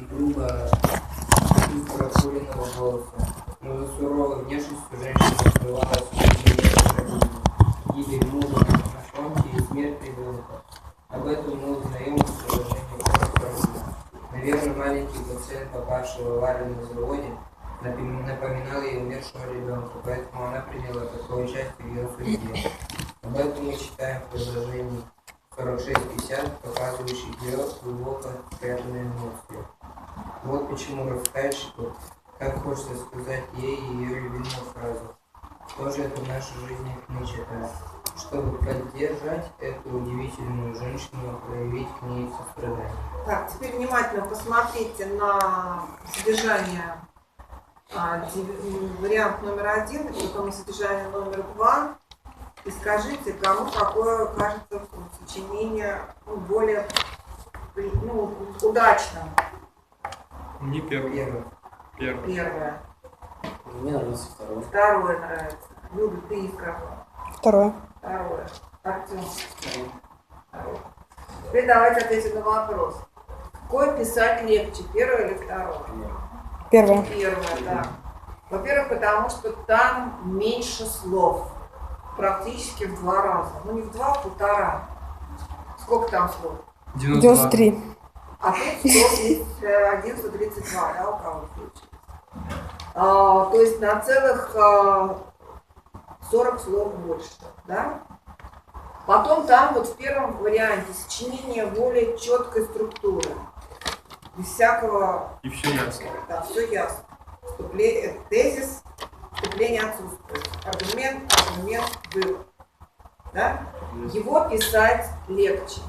и грубо из прокуренного голоса. Но за суровой внешностью женщина скрывалась гибель мужа на фронте и смерть ребенка. Об этом мы узнаем из приложения «Коротко». Наверное, маленький пациент, попавший в аварию на заводе, напоминал ей умершего ребенка, поэтому она приняла такое участие в ее судьбе. Об этом мы читаем в предложении 46-50, показывающих ее глубоко спрятанные эмоции. Вот почему рассказчику так хочется сказать ей ее любимую фразу. Что же это в нашей жизни нечто? Чтобы поддержать эту удивительную женщину, проявить к ней сострадание. Так, теперь внимательно посмотрите на содержание вариант номер 1, и потом на содержание номер 2. И скажите, кому какое кажется сочинение более удачным. Мне первое. Первое. Мне нравится второе. Второе нравится. Люба, ты скажи. Второе. Второе. Артем. Второе. Теперь давайте ответим на вопрос. Какой писать легче, первое или второе? Первое. Первое, да. Во-первых, потому что там меньше слов. Практически в 2 раза. Ну не в 2, а 1,5. Сколько там слов? 93. А тут 131, 132, да, у кого случилось. То есть на целых 40 слов больше, да? Потом там вот в первом варианте сочинение более четкой структуры. Без всякого... И все ясно. Да, все ясно. Тезис, вступление отсутствует. Аргумент, вывод. Да? Его писать легче.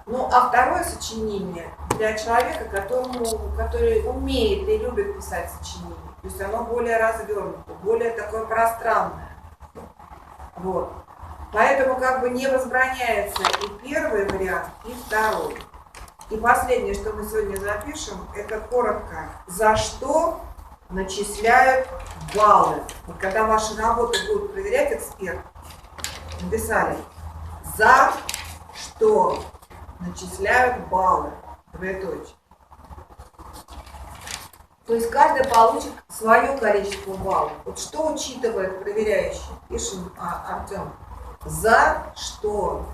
Ну, а второе сочинение для человека, который умеет и любит писать сочинение. То есть оно более развернуто, более такое пространное. Вот. Поэтому как бы не возбраняется и первый вариант, и второй. И последнее, что мы сегодня запишем, это коротко. За что начисляют баллы? Вот когда ваши работы будут проверять эксперт, написали, за что начисляют баллы. Двоеточие. То есть каждый получит свое количество баллов. Вот что учитывает проверяющий? Пишем, Артем. За что